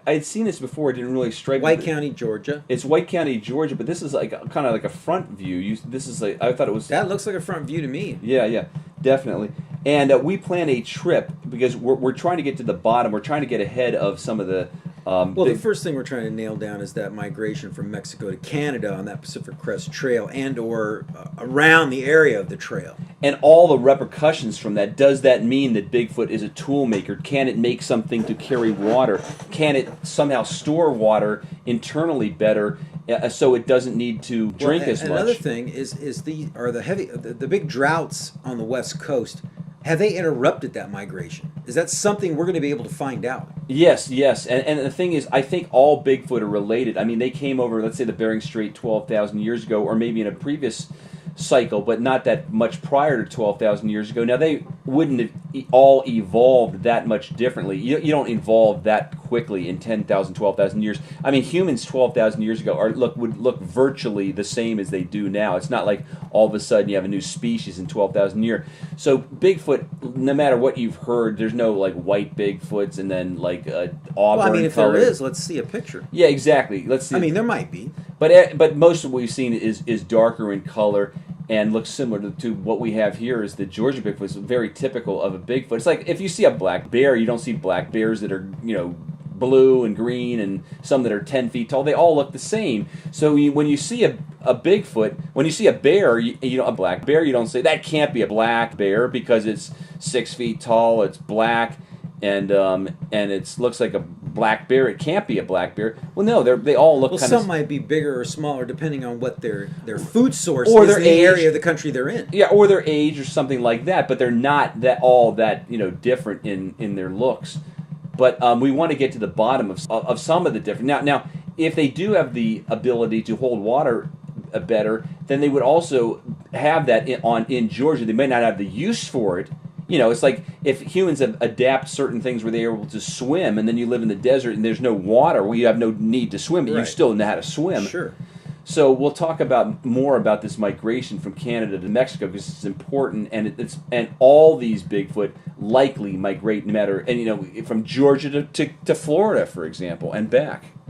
I had seen this before. It didn't really strike me. White County, Georgia. It's White County, Georgia, but this is like kind of like a front view. This is like I thought it was. That looks like a front view to me. Yeah, yeah, definitely. And we plan a trip because we're trying to get to the bottom. We're trying to get ahead of some of the. Well, the first thing we're trying to nail down is that migration from Mexico to Canada on that Pacific Crest Trail and/or around the area of the trail. And all the repercussions from that. Does that mean that Bigfoot is a tool maker? Can it make something to carry water? Can it somehow store water internally better so it doesn't need to drink as much? Another thing is the big droughts on the West Coast. Have they interrupted that migration? Is that something we're going to be able to find out? Yes, yes. And the thing is, I think all Bigfoot are related. I mean, they came over, let's say, the Bering Strait 12,000 years ago, or maybe in a previous cycle, but not that much prior to 12,000 years ago. Now, they wouldn't have all evolved that much differently. You don't evolve that quickly in 10,000, 12,000 years. I mean, humans 12,000 years ago would look virtually the same as they do now. It's not like all of a sudden you have a new species in 12,000 years. So Bigfoot, no matter what you've heard, there's no like white Bigfoots and then like auburn Well, I mean, if color. there is, let's see a picture. Yeah, exactly. Let's see. I mean, there might be. But most of what we've seen is darker in color and looks similar to what we have here. Is the Georgia Bigfoot is very typical of a Bigfoot. It's like if you see a black bear, you don't see black bears that are blue and green and some that are 10 feet tall. They all look the same. So when you see a Bigfoot, when you see a bear, a black bear, you don't say that can't be a black bear because it's 6 feet tall, it's black, and it looks like a black bear. It can't be a black bear. Well, no, they all look. Well, kind some might be bigger or smaller depending on what their food source or is their in the age. area of the country they're in. Yeah, or their age or something like that. But they're not that different in their looks. But we want to get to the bottom of some of the different. Now, if they do have the ability to hold water better, then they would also have that in Georgia. They may not have the use for it. It's like if humans adapt certain things where they are able to swim, and then you live in the desert and there's no water, well, you have no need to swim, but you Right. still know how to swim. Sure. So we'll talk more about this migration from Canada to Mexico because it's important, and all these Bigfoot likely migrate no matter, and from Georgia to Florida, for example, and back.